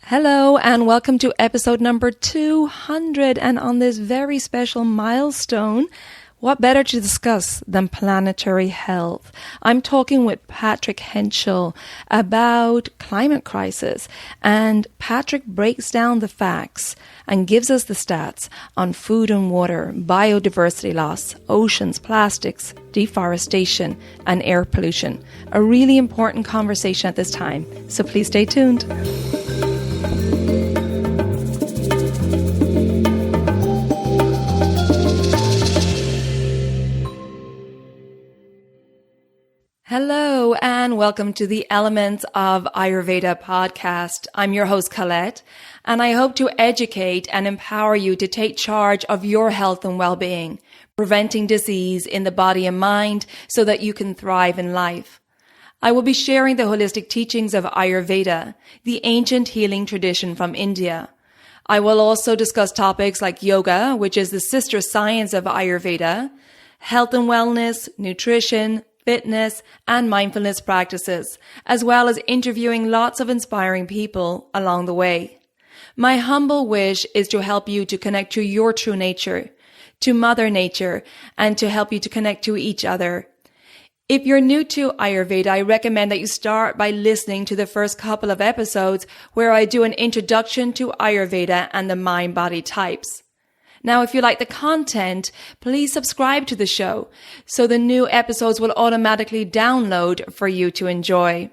Hello and welcome to episode number 200, and on this very special milestone, what better to discuss than planetary health? I'm talking with Patrick Hentschel about climate crisis, and Patrick breaks down the facts and gives us the stats on food and water, biodiversity loss, oceans, plastics, deforestation, and air pollution. A really important conversation at this time, so please stay tuned. Hello and welcome to the Elements of Ayurveda podcast. I'm your host Colette, and I hope to educate and empower you to take charge of your health and well-being, preventing disease in the body and mind so that you can thrive in life. I will be sharing the holistic teachings of Ayurveda, the ancient healing tradition from India. I will also discuss topics like yoga, which is the sister science of Ayurveda, health and wellness, nutrition, fitness, and mindfulness practices, as well as interviewing lots of inspiring people along the way. My humble wish is to help you to connect to your true nature, to Mother Nature, and to help you to connect to each other. If you're new to Ayurveda, I recommend that you start by listening to the first couple of episodes where I do an introduction to Ayurveda and the mind-body types. Now, if you like the content, please subscribe to the show so the new episodes will automatically download for you to enjoy.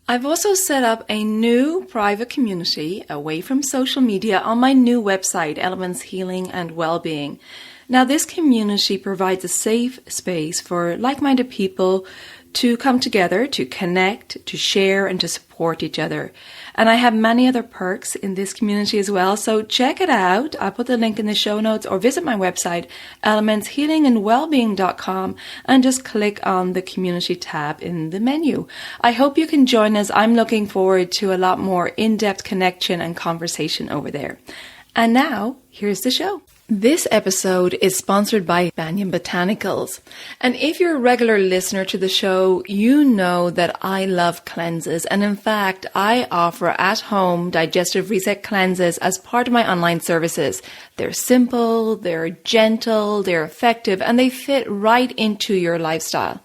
I've also set up a new private community away from social media on my new website, Elements Healing and Wellbeing. Now, this community provides a safe space for like-minded people to come together, to connect, to share, and to support each other. And I have many other perks in this community as well, so check it out. I'll put the link in the show notes, or visit my website, elementshealingandwellbeing.com, and just click on the community tab in the menu. I hope you can join us. I'm looking forward to a lot more in-depth connection and conversation over there. And now, here's the show. This episode is sponsored by Banyan Botanicals. And if you're a regular listener to the show, you know that I love cleanses. And in fact, I offer at-home digestive reset cleanses as part of my online services. They're simple, they're gentle, they're effective, and they fit right into your lifestyle.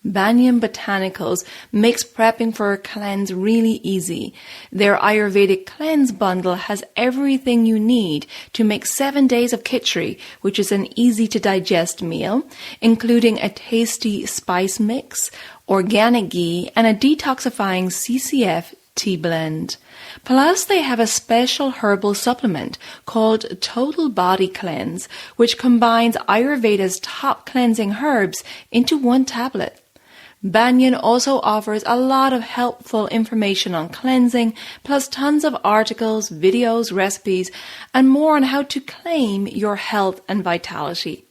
Banyan Botanicals makes prepping for a cleanse really easy. Their Ayurvedic cleanse bundle has everything you need to make 7 days of khichdi, which is an easy to digest meal, including a tasty spice mix, organic ghee, and a detoxifying CCF tea blend. Plus, they have a special herbal supplement called Total Body Cleanse, which combines Ayurveda's top cleansing herbs into one tablet. Banyan also offers a lot of helpful information on cleansing, plus tons of articles, videos, recipes, and more on how to claim your health and vitality.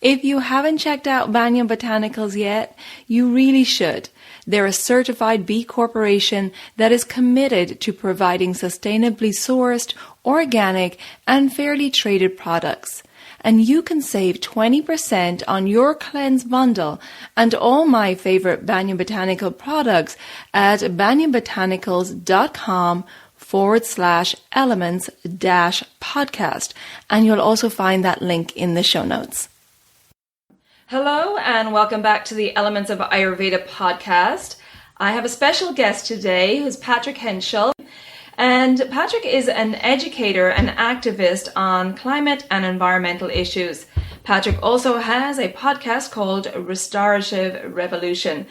If you haven't checked out Banyan Botanicals yet, you really should. They're a certified B Corporation that is committed to providing sustainably sourced, organic, and fairly traded products. And you can save 20% on your cleanse bundle and all my favorite Banyan Botanical products at banyanbotanicals.com/elements-podcast. And you'll also find that link in the show notes. Hello and welcome back to the Elements of Ayurveda podcast. I have a special guest today who's Patrick Hentschel. And Patrick is an educator and activist on climate and environmental issues. Patrick also has a podcast called Restorative Revolution.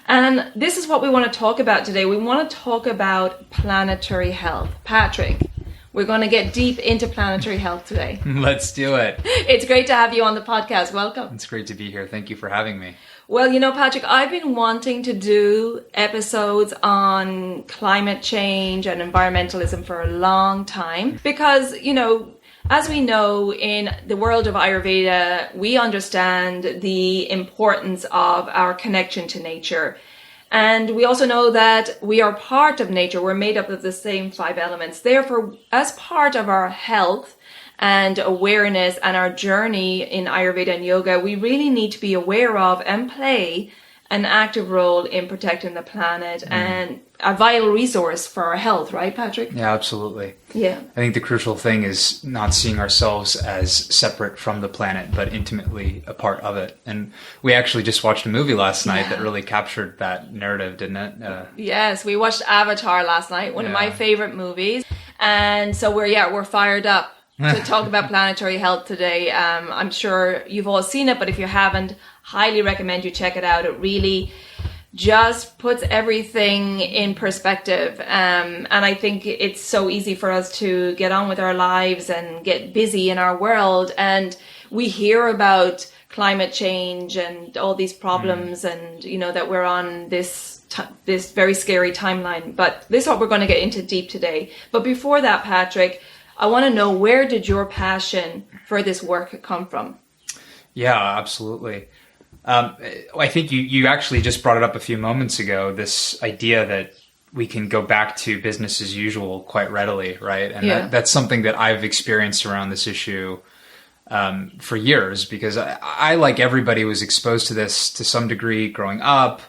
And this is what we want to talk about today. We want to talk about planetary health. Patrick, we're going to get deep into planetary health today. Let's do it. It's great to have you on the podcast. Welcome. It's great to be here. Thank you for having me. Well, you know, Patrick, I've been wanting to do episodes on climate change and environmentalism for a long time because, you know, as we know, in the world of Ayurveda, we understand the importance of our connection to nature. And we also know that we are part of nature. We're made up of the same 5 elements. Therefore, as part of our health and awareness and our journey in Ayurveda and yoga, we really need to be aware of and play an active role in protecting the planet and a vital resource for our health, right, Patrick? Yeah, absolutely. Yeah. I think the crucial thing is not seeing ourselves as separate from the planet, but intimately a part of it. And we actually just watched a movie last night that really captured that narrative, didn't it? Yes, we watched Avatar last night, one of my favorite movies. And so we're fired up to talk about planetary health today. I'm sure you've all seen it, but if you haven't, highly recommend you check it out. It really just puts everything in perspective. And I think it's so easy for us to get on with our lives and get busy in our world. And we hear about climate change and all these problems and, that we're on this very scary timeline. But this is what we're going to get into deep today. But before that, Patrick, I want to know, where did your passion for this work come from? Yeah, absolutely. I think you actually just brought it up a few moments ago, this idea that we can go back to business as usual quite readily, right? And that's something that I've experienced around this issue for years, because I, like everybody, was exposed to this to some degree growing up.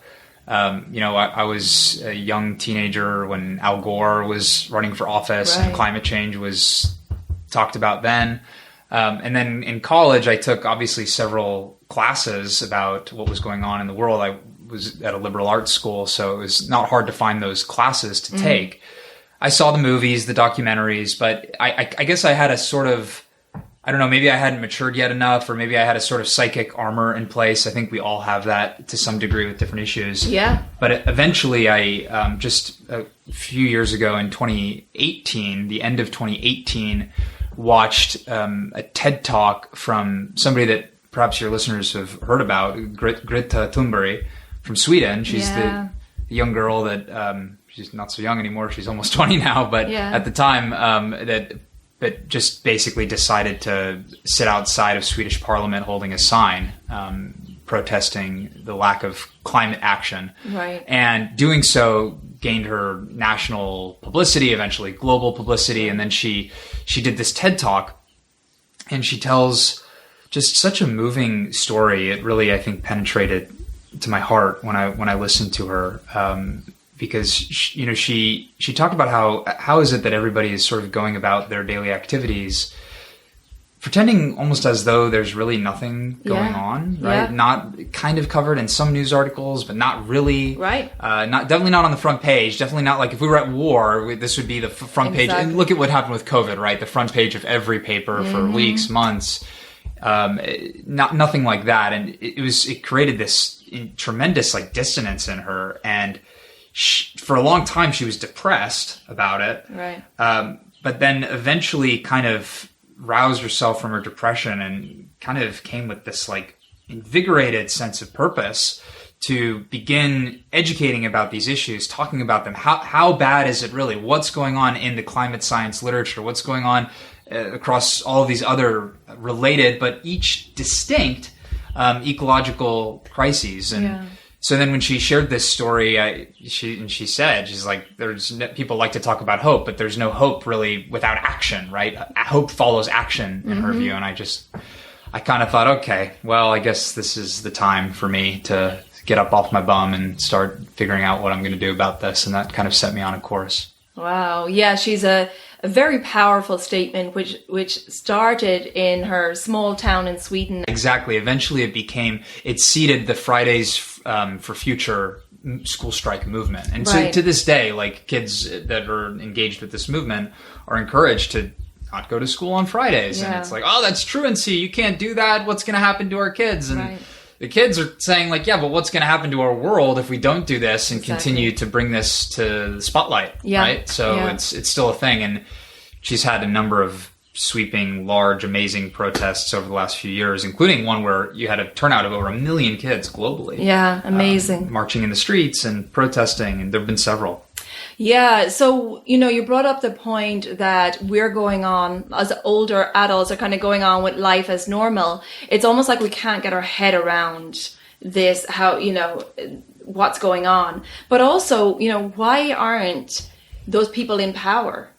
I was a young teenager when Al Gore was running for office and climate change was talked about then. And then in college, I took obviously several classes about what was going on in the world. I was at a liberal arts school, so it was not hard to find those classes to take. I saw the movies, the documentaries, but I guess I had a sort of, I don't know, maybe I hadn't matured yet enough, or maybe I had a sort of psychic armor in place. I think we all have that to some degree with different issues. Yeah. But eventually I, just a few years ago in 2018, the end of 2018, watched a TED Talk from somebody that perhaps your listeners have heard about, Greta Thunberg from Sweden. She's the young girl that, she's not so young anymore. She's almost 20 now, but at the time, that just basically decided to sit outside of Swedish Parliament holding a sign, protesting the lack of climate action. Right. And doing so gained her national publicity, eventually global publicity. And then she did this TED Talk, and she tells just such a moving story. It really, I think, penetrated to my heart when I listened to her. Because she talked about how is it that everybody is sort of going about their daily activities, pretending almost as though there's really nothing going on, right? Yeah. Not kind of covered in some news articles, but not really. Right. Definitely not on the front page. Definitely not like if we were at war, this would be the front page. And look at what happened with COVID, right? The front page of every paper for weeks, months. Nothing like that, and it created this tremendous dissonance in her. And for a long time, she was depressed about it. Right. But then eventually kind of roused herself from her depression and kind of came with this invigorated sense of purpose to begin educating about these issues, talking about them. How bad is it really? What's going on in the climate science literature? What's going on across all of these other related but each distinct ecological crises? And so then when she shared this story, she said, she's like, people like to talk about hope, but there's no hope really without action, right? Hope follows action in her view. And I kind of thought, okay, well, I guess this is the time for me to get up off my bum and start figuring out what I'm going to do about this. And that kind of set me on a course. Wow. Yeah, she's a very powerful statement, which started in her small town in Sweden. Exactly. Eventually it seeded the Fridays for Future school strike movement. And so to this day, kids that are engaged with this movement are encouraged to not go to school on Fridays. And it's oh, that's truancy. You can't do that. What's going to happen to our kids? And the kids are saying but what's going to happen to our world if we don't do this and continue to bring this to the spotlight, right? So it's still a thing. And she's had a number of sweeping, large, amazing protests over the last few years, including one where you had a turnout of over 1 million kids globally. Yeah, amazing. Marching in the streets and protesting, and there have been several. Yeah, so, you brought up the point that we're going on, as older adults are kind of going on with life as normal. It's almost like we can't get our head around this, how, what's going on. But also, why aren't those people in power?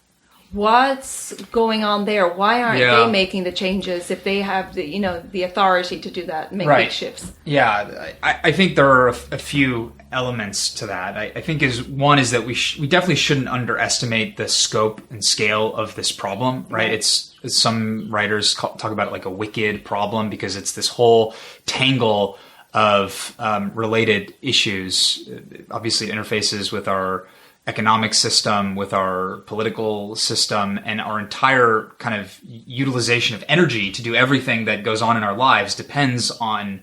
What's going on there? Why aren't they making the changes if they have the authority to do that, make big shifts? Yeah, I think there are a few elements to that. I think one is that we definitely shouldn't underestimate the scope and scale of this problem, right? It's some writers talk about it like a wicked problem because it's this whole tangle of related issues. Obviously, it interfaces with our economic system, with our political system, and our entire kind of utilization of energy to do everything that goes on in our lives depends on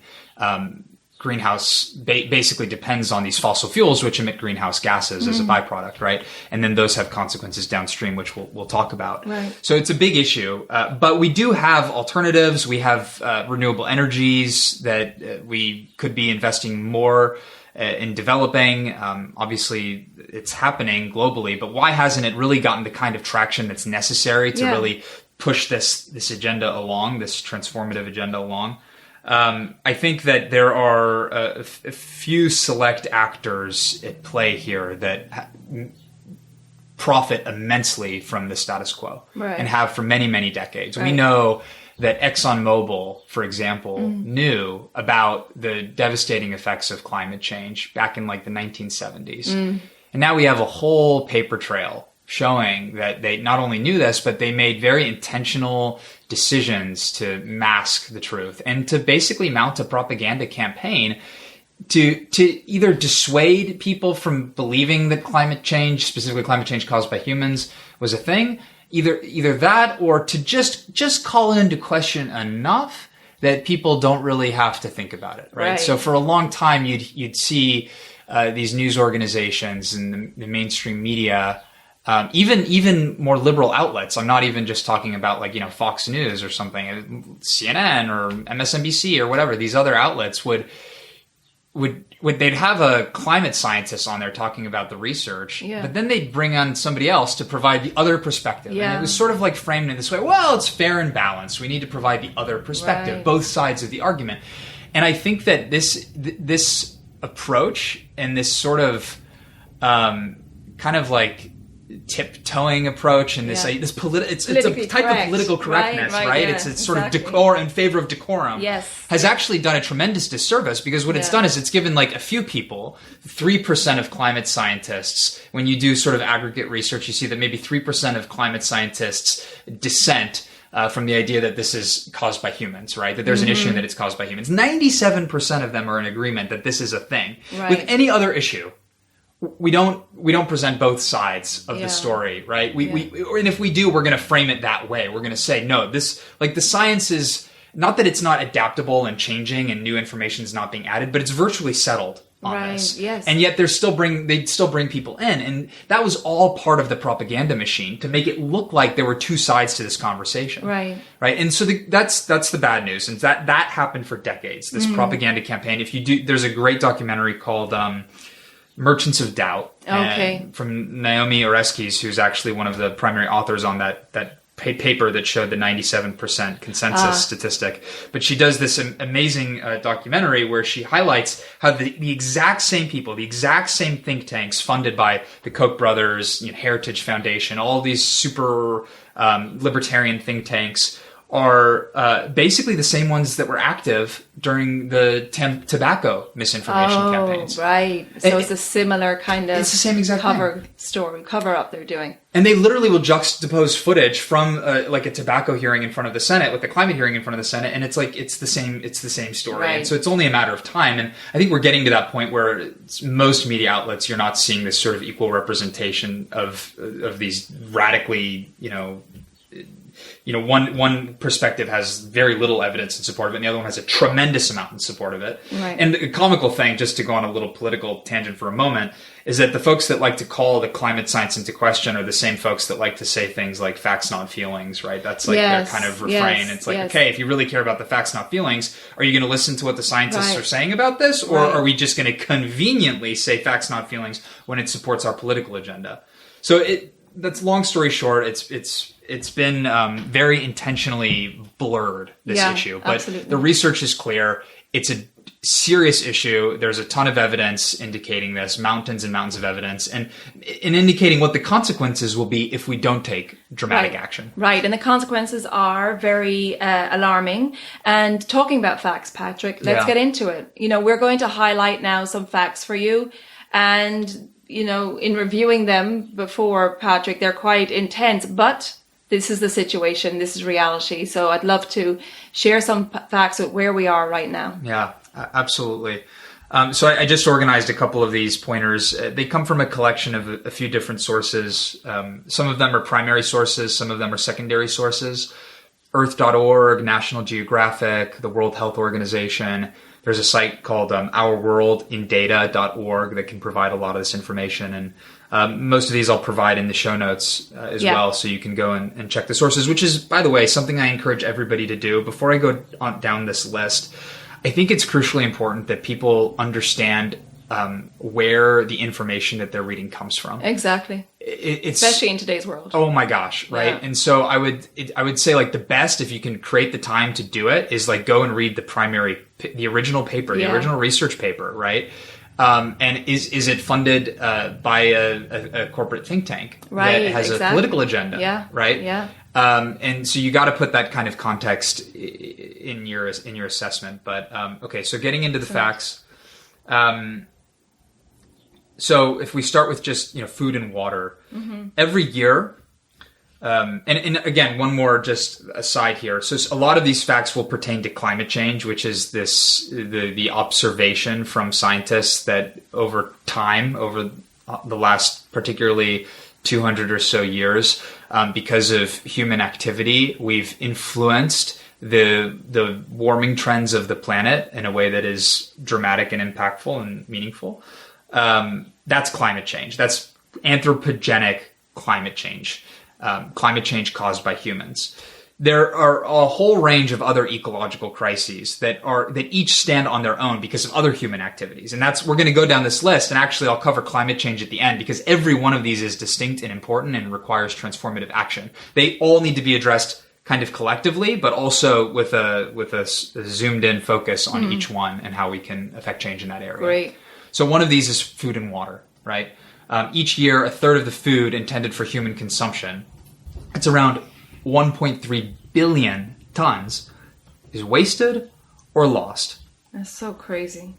basically depends on these fossil fuels, which emit greenhouse gases as a byproduct, right? And then those have consequences downstream, which we'll talk about. Right. So it's a big issue, but we do have alternatives. We have renewable energies that we could be investing more in developing. Obviously, it's happening globally, but why hasn't it really gotten the kind of traction that's necessary to really push this agenda along, this transformative agenda along? I think that there are a few select actors at play here that profit immensely from the status quo and have for many, many decades. Right. We know that ExxonMobil, for example, knew about the devastating effects of climate change back in like the 1970s. And now we have a whole paper trail showing that they not only knew this, but they made very intentional decisions to mask the truth and to basically mount a propaganda campaign to either dissuade people from believing that climate change, specifically climate change caused by humans, was a thing. Either that or to just call it into question enough that people don't really have to think about it, right? So for a long time, you'd see these news organizations and the mainstream media, even more liberal outlets. I'm not even just talking about Fox News or something, CNN or MSNBC or whatever. These other outlets would they'd have a climate scientist on there talking about the research, but then they'd bring on somebody else to provide the other perspective. And it was sort of like framed in this way, well, it's fair and balanced. We need to provide the other perspective, both sides of the argument. And I think that this approach and this sort of kind of like tiptoeing approach and it's a type of political correctness, right? It's sort of decorum in favor of decorum. Has actually done a tremendous disservice because what it's done is it's given like a few people, 3% of climate scientists. When you do sort of aggregate research, you see that maybe 3% of climate scientists dissent from the idea that this is caused by humans, right? That there's an issue and that it's caused by humans. 97% of them are in agreement that this is a thing. With any other issue, we don't present both sides of the story, right? And if we do, we're going to frame it that way. We're going to say, no, this, like the science is not that it's not adaptable and changing and new information is not being added, but it's virtually settled on this. And yet they'd still bring people in. And that was all part of the propaganda machine to make it look like there were two sides to this conversation. Right. And so that's the bad news. And that happened for decades, this propaganda campaign. There's a great documentary called, Merchants of Doubt, from Naomi Oreskes, who's actually one of the primary authors on that paper that showed the 97% consensus statistic. But she does this amazing documentary where she highlights how the exact same people, the exact same think tanks funded by the Koch brothers, Heritage Foundation, all these super libertarian think tanks are basically the same ones that were active during the tobacco misinformation campaigns. So it's a similar kind of it's the same exact cover up they're doing. And they literally will juxtapose footage from like a tobacco hearing in front of the Senate with the climate hearing in front of the Senate, and it's like it's the same story. And so it's only a matter of time. And I think we're getting to that point where most media outlets, you're not seeing this sort of equal representation of these radically, one perspective has very little evidence in support of it, and the other one has a tremendous amount in support of it. And the comical thing, just to go on a little political tangent for a moment, is that the folks that like to call the climate science into question are the same folks that like to say things like facts, not feelings, right? That's like their kind of refrain. It's like, okay, if you really care about the facts, not feelings, are you going to listen to what the scientists are saying about this? Or are we just going to conveniently say facts, not feelings when it supports our political agenda? So that's long story short. It's been very intentionally blurred, this issue. But the research is clear. It's a serious issue. There's a ton of evidence indicating this, mountains and mountains of evidence, and in indicating what the consequences will be if we don't take dramatic action. Right, and the consequences are very alarming. And talking about facts, Patrick, let's get into it. We're going to highlight now some facts for you, and in reviewing them before, Patrick, they're quite intense, but this is the situation. This is reality. So I'd love to share some facts with where we are right now. Yeah, absolutely. So I just organized a couple of these pointers. They come from a collection of a few different sources. Some of them are primary sources. Some of them are secondary sources. Earth.org, National Geographic, the World Health Organization. There's a site called ourworldindata.org that can provide a lot of this information. And most of these I'll provide in the show notes as well, so you can go and check the sources, which is, by the way, something I encourage everybody to do. Before I go down this list, I think it's crucially important that people understand where the information that they're reading comes from. Exactly. Especially in today's world. Oh my gosh, right? Yeah. And so I would say the best, if you can create the time to do it, is go and read the original paper, the original research paper, right? And is it funded by a corporate think tank that has a political agenda? Yeah. Right. Yeah. And so you got to put that kind of context in your assessment. But okay, so getting into the facts. So if we start with just food and water, every year. And again, one more just aside here. So a lot of these facts will pertain to climate change, which is the observation from scientists that over time, over the last particularly 200 or so years, because of human activity, we've influenced the warming trends of the planet in a way that is dramatic and impactful and meaningful. That's climate change. That's anthropogenic climate change. Climate change caused by humans. There are a whole range of other ecological crises that each stand on their own because of other human activities. And we're going to go down this list, and actually I'll cover climate change at the end because every one of these is distinct and important and requires transformative action. They all need to be addressed kind of collectively, but also with a zoomed in focus on each one and how we can affect change in that area. Great. So one of these is food and water, right? Each year, a third of the food intended for human consumption, it's around 1.3 billion tons, is wasted or lost. That's so crazy.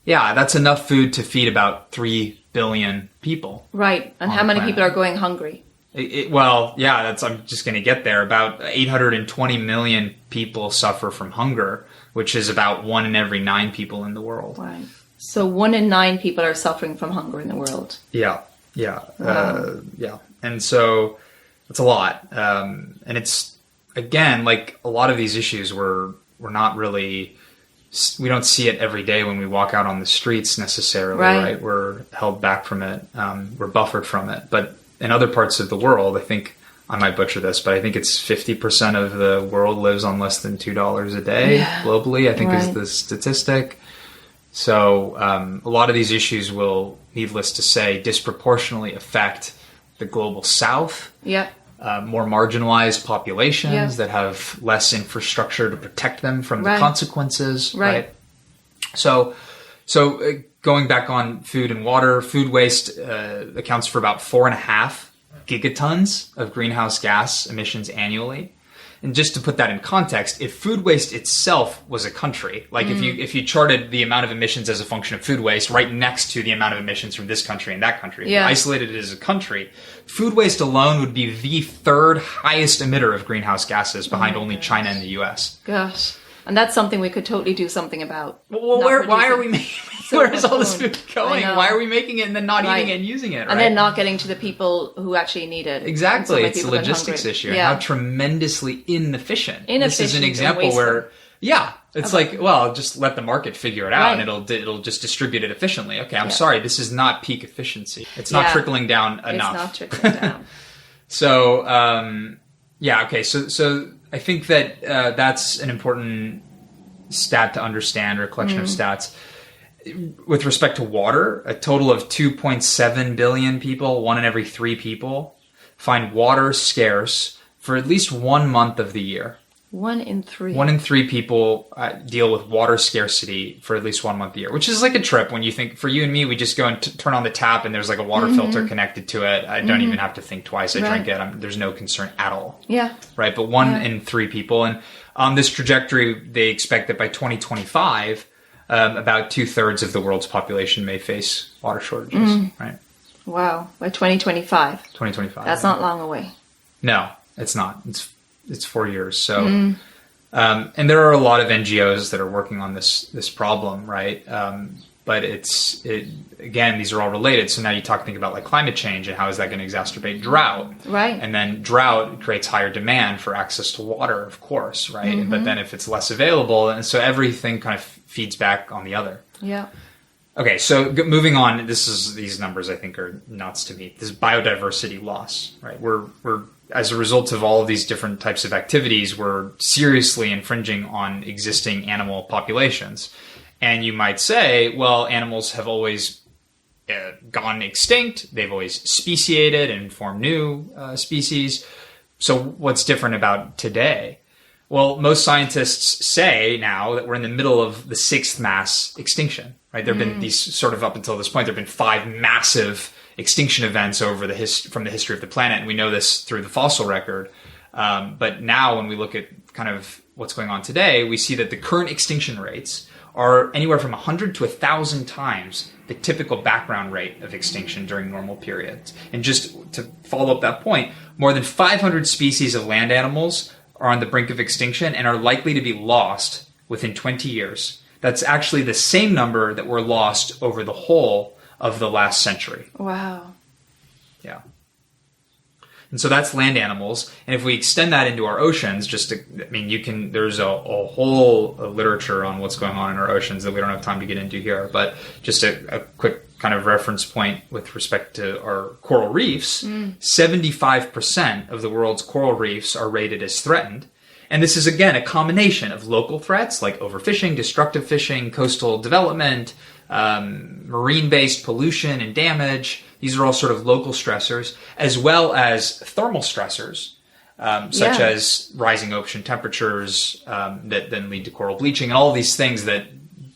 Yeah, that's enough food to feed about 3 billion people. Right. And how many people are going hungry? I'm just going to get there. About 820 million people suffer from hunger, which is about 1 in every 9 people in the world. Right. So 1 in 9 people are suffering from hunger in the world. Yeah. Wow. And so it's a lot. And it's, again, a lot of these issues we're not really, we don't see it every day when we walk out on the streets necessarily, right? We're held back from it. We're buffered from it. But in other parts of the world, I think, I might butcher this, but I think it's 50% of the world lives on less than $2 a day globally, I think is the statistic. So a lot of these issues will, needless to say, disproportionately affect the global south. Yeah. More marginalized populations that have less infrastructure to protect them from the consequences. Right. So going back on food and water, food waste accounts for about 4.5 gigatons of greenhouse gas emissions annually. And just to put that in context, if food waste itself was a country, if you charted the amount of emissions as a function of food waste right next to the amount of emissions from this country and that country, if you isolated it as a country, food waste alone would be the third highest emitter of greenhouse gases behind only China and the US. Gosh. And that's something we could totally do something about. Well, why are we making where's all this food going? Why are we making it and then not eating it and using it? And then not getting to the people who actually need it. Exactly. It's a logistics issue. And how tremendously inefficient. This is an example where, it's just let the market figure it out and it'll just distribute it efficiently. Okay, I'm sorry, this is not peak efficiency. It's not trickling down enough. It's not trickling down. So, okay. So I think that that's an important stat to understand, or a collection of stats. With respect to water, a total of 2.7 billion people, 1 in every 3 people, find water scarce for at least 1 month of the year. 1 in 3. 1 in 3 people deal with water scarcity for at least 1 month a year, which is like a trip when you think, for you and me, we just go and turn on the tap and there's like a water filter connected to it. I don't even have to think twice. I drink it. There's no concern at all. Yeah. Right. But 1 in 3 people. And on this trajectory, they expect that by 2025, about 2/3 of the world's population may face water shortages. Right. Wow. By 2025. 2025. That's not long away. No, it's not. It's 4 years. So, and there are a lot of NGOs that are working on this problem, right? But again, these are all related. So now think about like climate change and how is that going to exacerbate drought? Right. And then drought creates higher demand for access to water, of course, right? But then if it's less available, and so everything kind of feeds back on the other. Yeah. Okay, so moving on, these numbers I think are nuts to me. This is biodiversity loss, right? We're as a result of all of these different types of activities, we're seriously infringing on existing animal populations. And you might say, well, animals have always gone extinct. They've always speciated and formed new species. So what's different about today? Well, most scientists say now that we're in the middle of the 6th mass extinction, right? There have been these sort of up until this point, there have been 5 massive extinction events over from the history of the planet. And we know this through the fossil record. But now when we look at kind of what's going on today, we see that the current extinction rates are anywhere from 100 to 1,000 times the typical background rate of extinction during normal periods. And just to follow up that point, more than 500 species of land animals are on the brink of extinction and are likely to be lost within 20 years. That's actually the same number that were lost over the whole of the last century. Wow. Yeah. And so that's land animals. And if we extend that into our oceans, there's a whole literature on what's going on in our oceans that we don't have time to get into here. But just a quick kind of reference point with respect to our coral reefs, 75% of the world's coral reefs are rated as threatened. And this is, again, a combination of local threats like overfishing, destructive fishing, coastal development, marine-based pollution and damage. These are all sort of local stressors, as well as thermal stressors, such as rising ocean temperatures that then lead to coral bleaching, and all these things that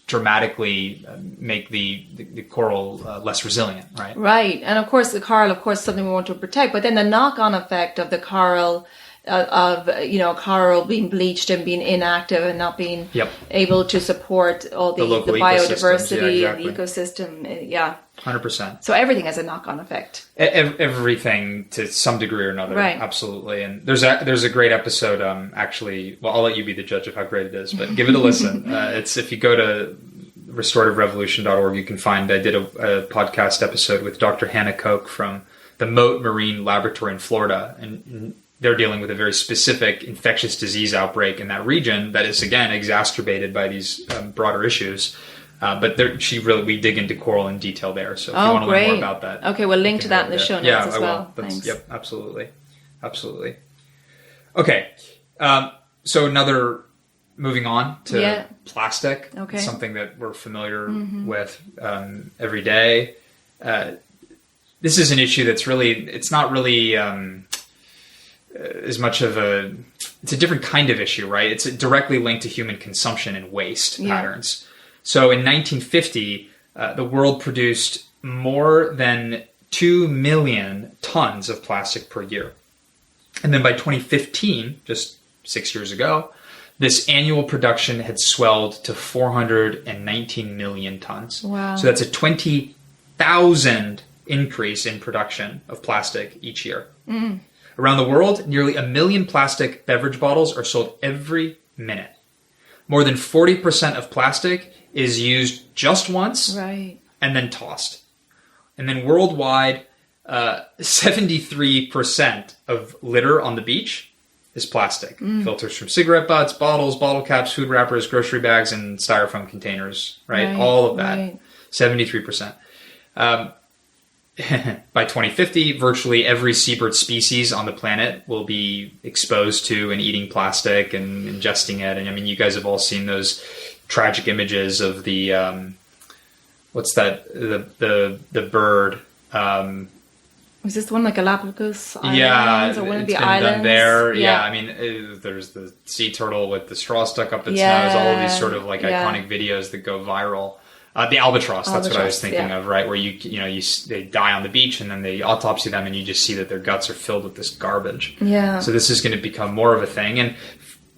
dramatically make the coral less resilient, right? Right. And of course, the coral, something we want to protect, but then the knock-on effect of the coral coral being bleached and being inactive and not being able to support all the biodiversity, the ecosystem. Yeah. 100%. So everything has a knock-on effect. Everything to some degree or another. Right. Absolutely. And there's a great episode, actually. Well, I'll let you be the judge of how great it is, but give it a listen. It's if you go to restorativerevolution.org, you can find, I did a podcast episode with Dr. Hannah Koch from the Moat Marine Laboratory in Florida. And they're dealing with a very specific infectious disease outbreak in that region that is, again, exacerbated by these broader issues. But we dig into coral in detail there. So if you want to learn more about that. Okay, we'll link to that in the show notes as well. Thanks. Yep, absolutely. Absolutely. Okay. So moving on to plastic. Okay. Something that we're familiar with every day. This is an issue that's it's not really as much of it's a different kind of issue, right? It's directly linked to human consumption and waste patterns. So in 1950, the world produced more than 2 million tons of plastic per year. And then by 2015, just 6 years ago, this annual production had swelled to 419 million tons. Wow. So that's a 20,000 increase in production of plastic each year. Mm. Around the world, nearly 1 million plastic beverage bottles are sold every minute. More than 40% of plastic is used just once and then tossed. And then worldwide, 73% of litter on the beach is plastic. Filters from cigarette butts, bottles, bottle caps, food wrappers, grocery bags, and styrofoam containers, right? All of that, 73%. By 2050, virtually every seabird species on the planet will be exposed to and eating plastic and ingesting it. And I mean, you guys have all seen those tragic images of the what's that? The bird. Was this the one like Galapagos Islands? Or one of the islands? Done there. Yeah. I mean, there's the sea turtle with the straw stuck up its nose. All of these sort of like iconic videos that go viral. The albatross, that's what I was thinking of, right? Where they die on the beach and then they autopsy them and you just see that their guts are filled with this garbage. Yeah. So this is going to become more of a thing, and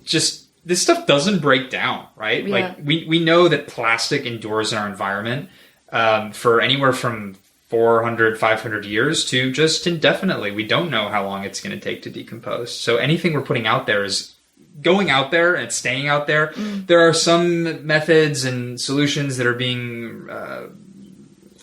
just this stuff doesn't break down, right? Yeah. Like we know that plastic endures in our environment for anywhere from 400, 500 years to just indefinitely. We don't know how long it's going to take to decompose. So anything we're putting out there is going out there and staying out there. There are some methods and solutions that are being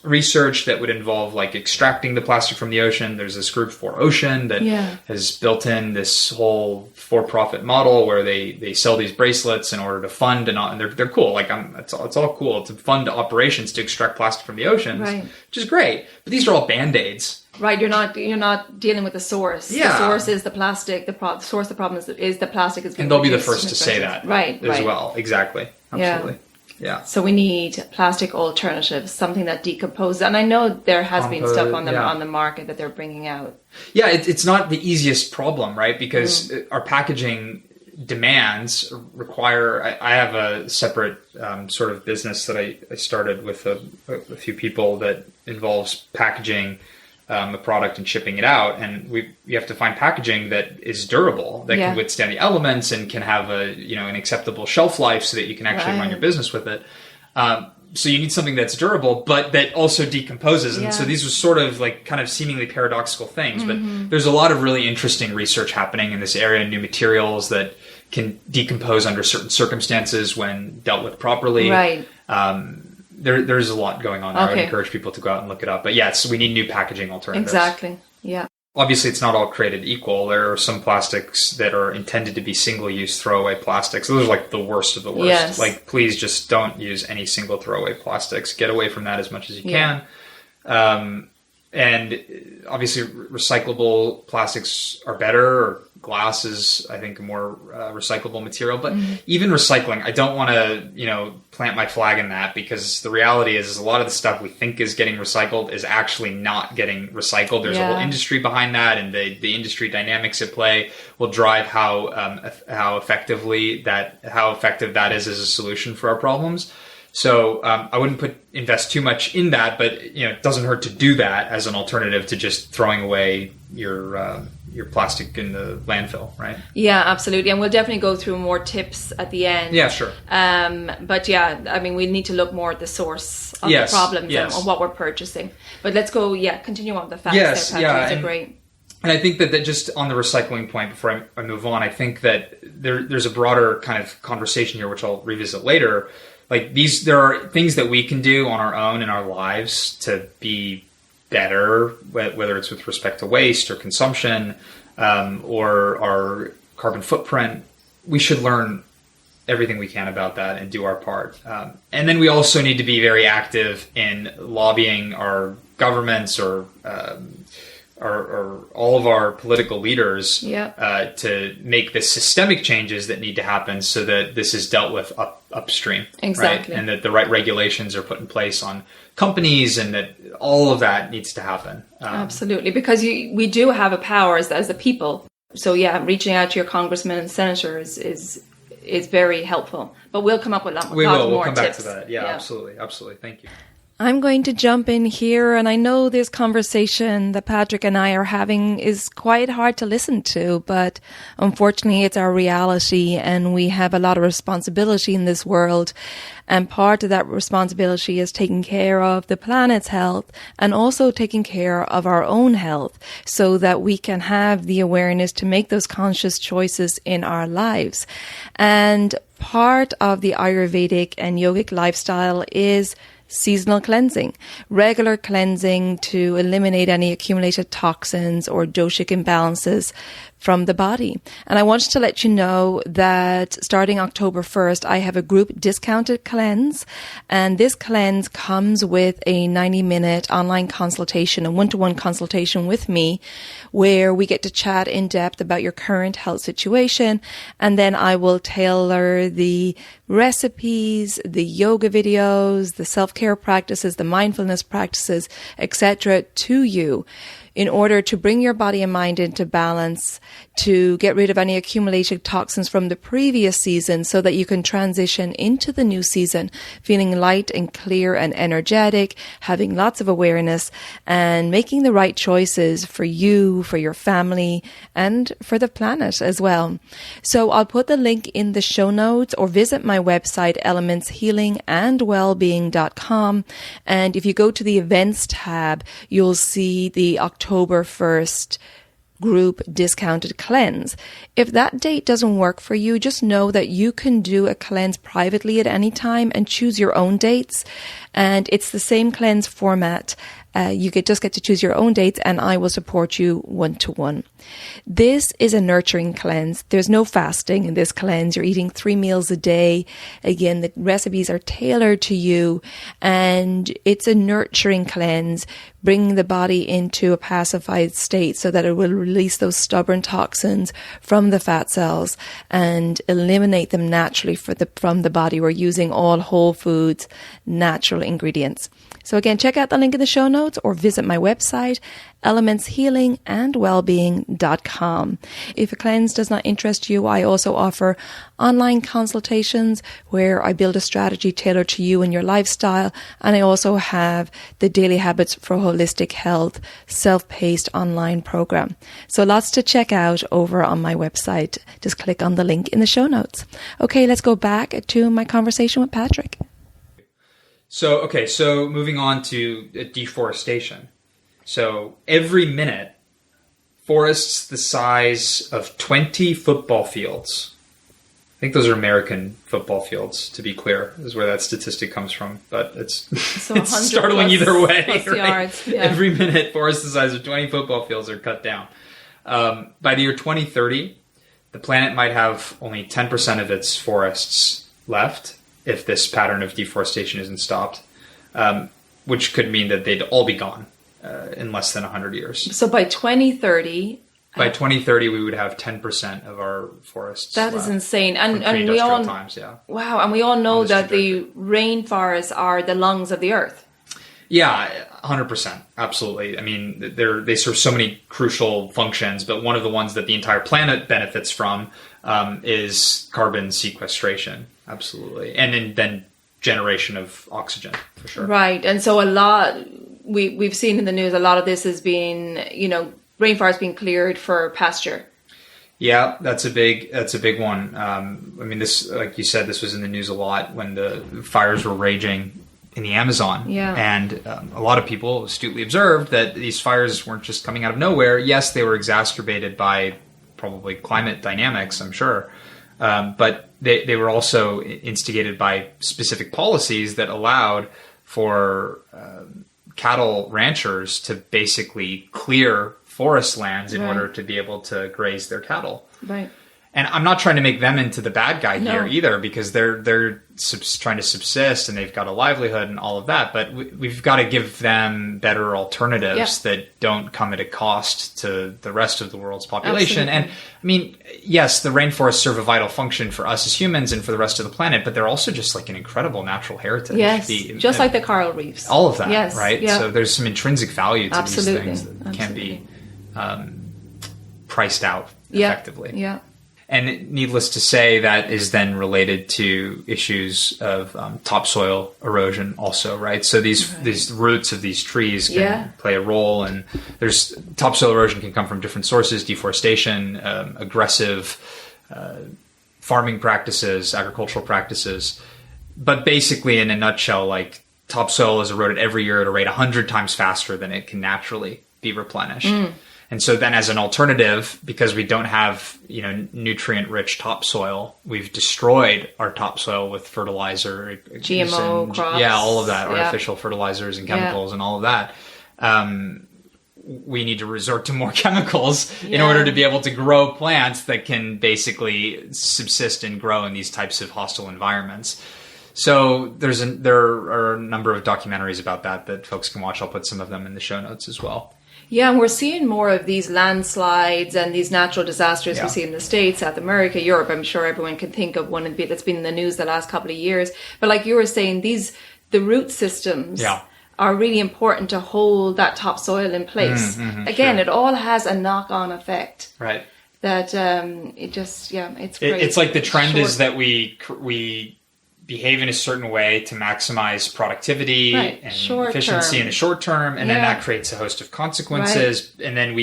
researched that would involve like extracting the plastic from the ocean. There's this group for Ocean that has built in this whole for-profit model where they sell these bracelets in order to fund and they're cool. Like it's all cool to fund operations to extract plastic from the oceans, which is great. But these are all band-aids. Right, you're not dealing with the source. Yeah. The source is the plastic. The source of the problem is the plastic. And they'll be the first to say that, right? As well, exactly, absolutely, yeah. So we need plastic alternatives, something that decomposes. And I know there has been stuff on the market that they're bringing out. Yeah, it's not the easiest problem, right? Because our packaging demands require. I have a separate sort of business that I started with a few people that involves packaging a product and shipping it out, and you have to find packaging that is durable, that can withstand the elements and can have an acceptable shelf life so that you can actually run your business with it. So you need something that's durable, but that also decomposes. And so these are sort of like kind of seemingly paradoxical things, but there's a lot of really interesting research happening in this area, new materials that can decompose under certain circumstances when dealt with properly. Right. There's a lot going on there. I would encourage people to go out and look it up. But yes, we need new packaging alternatives. Exactly. Yeah. Obviously, it's not all created equal. There are some plastics that are intended to be single-use throwaway plastics. Those are like the worst of the worst. Yes. Like, please just don't use any single throwaway plastics. Get away from that as much as you can. And obviously, recyclable plastics are better. Or glass is, I think, a more recyclable material. But even recycling, I don't want to, plant my flag in that, because the reality is a lot of the stuff we think is getting recycled is actually not getting recycled. There's a whole industry behind that, and the industry dynamics at play will drive how effective that is as a solution for our problems. So I wouldn't invest too much in that, but it doesn't hurt to do that as an alternative to just throwing away your plastic in the landfill, right? Yeah, absolutely. And we'll definitely go through more tips at the end. Yeah, sure. But yeah, I mean, we need to look more at the source of the problems and what we're purchasing. But let's go, continue on the facts. Yes, there, Patrick. Great. And I think that just on the recycling point, before I move on, I think that there's a broader kind of conversation here, which I'll revisit later. Like there are things that we can do on our own in our lives to be better, whether it's with respect to waste or consumption, or our carbon footprint. We should learn everything we can about that and do our part. And then we also need to be very active in lobbying our governments or all of our political leaders to make the systemic changes that need to happen so that this is dealt with upstream. Exactly. Right? And that the right regulations are put in place on companies, and that all of that needs to happen. Absolutely, because we do have a power as the people. So reaching out to your congressmen and senators is very helpful. But we'll come up with a lot more tips. We'll come back to that. Yeah, absolutely. Thank you. I'm going to jump in here, and I know this conversation that Patrick and I are having is quite hard to listen to, but unfortunately it's our reality, and we have a lot of responsibility in this world, and part of that responsibility is taking care of the planet's health and also taking care of our own health so that we can have the awareness to make those conscious choices in our lives. And part of the Ayurvedic and yogic lifestyle is seasonal cleansing, regular cleansing to eliminate any accumulated toxins or doshic imbalances from the body. And I wanted to let you know that starting October 1st, I have a group discounted cleanse. And this cleanse comes with a 90-minute online consultation, a one-to-one consultation with me, where we get to chat in depth about your current health situation. And then I will tailor the recipes, the yoga videos, the self-care practices, the mindfulness practices, etc. to you. in order to bring your body and mind into balance, to get rid of any accumulated toxins from the previous season so that you can transition into the new season feeling light and clear and energetic, having lots of awareness and making the right choices for you, for your family, and for the planet as well. So I'll put the link in the show notes or visit my website, elementshealingandwellbeing.com. And if you go to the events tab, you'll see the October 1st group discounted cleanse. If that date doesn't work for you, just know that you can do a cleanse privately at any time and choose your own dates. And it's the same cleanse format. You just get to choose your own dates, and I will support you one-to-one. This is a nurturing cleanse. There's no fasting in this cleanse. You're eating 3 meals a day. Again, the recipes are tailored to you, and it's a nurturing cleanse, bringing the body into a pacified state so that it will release those stubborn toxins from the fat cells and eliminate them naturally from the body. We're using all whole foods, natural ingredients. So again, check out the link in the show notes or visit my website, elementshealingandwellbeing.com. If a cleanse does not interest you, I also offer online consultations where I build a strategy tailored to you and your lifestyle. And I also have the Daily Habits for Holistic Health self-paced online program. So lots to check out over on my website. Just click on the link in the show notes. Okay, let's go back to my conversation with Patrick. So moving on to deforestation. So every minute, forests the size of 20 football fields. I think those are American football fields, to be clear, is where that statistic comes from. But it's startling either way. Right? Yards, yeah. Every minute, forests the size of 20 football fields are cut down. By the year 2030, the planet might have only 10% of its forests left if this pattern of deforestation isn't stopped, which could mean that they'd all be gone in less than 100 years. So by 2030... By 2030, we would have 10% of our forests. That is insane. And we all... times, yeah. Wow, and we all know that the rainforests are the lungs of the earth. Yeah, 100%. Absolutely. I mean, they serve so many crucial functions, but one of the ones that the entire planet benefits from is carbon sequestration. Absolutely. And then generation of oxygen, for sure. Right. And so a lot, we've seen in the news, a lot of this has been, rainforest being cleared for pasture. Yeah, that's a big one. I mean, this, like you said, this was in the news a lot when the fires were raging in the Amazon. Yeah. And a lot of people astutely observed that these fires weren't just coming out of nowhere. Yes, they were exacerbated by probably climate dynamics, I'm sure. But they were also instigated by specific policies that allowed for cattle ranchers to basically clear forest lands in order to be able to graze their cattle. Right. And I'm not trying to make them into the bad guy here either, because they're trying to subsist and they've got a livelihood and all of that. But we've got to give them better alternatives that don't come at a cost to the rest of the world's population. Absolutely. And I mean, yes, the rainforests serve a vital function for us as humans and for the rest of the planet, but they're also just like an incredible natural heritage. Yes, just like the coral reefs. All of that, yes, right? Yeah. So there's some intrinsic value to Absolutely. these things that can't be priced out effectively. Yeah. And needless to say, that is then related to issues of topsoil erosion also, right? So these roots of these trees can play a role, and there's topsoil erosion can come from different sources: deforestation, aggressive farming practices, agricultural practices. But basically, in a nutshell, like topsoil is eroded every year at a rate 100 times faster than it can naturally be replenished. And so then as an alternative, because we don't have, nutrient-rich topsoil, we've destroyed our topsoil with fertilizer. GMO crops. Yeah, all of that, artificial fertilizers and chemicals and all of that. We need to resort to more chemicals in order to be able to grow plants that can basically subsist and grow in these types of hostile environments. So there are a number of documentaries about that folks can watch. I'll put some of them in the show notes as well. Yeah, and we're seeing more of these landslides and these natural disasters we see in the States, South America, Europe. I'm sure everyone can think of one that's been in the news the last couple of years. But like you were saying, the root systems are really important to hold that topsoil in place. Again, it all has a knock-on effect. Right. That it just, it's great. It's like the trend is that we behave in a certain way to maximize productivity and efficiency in the short term, and then that creates a host of consequences, and then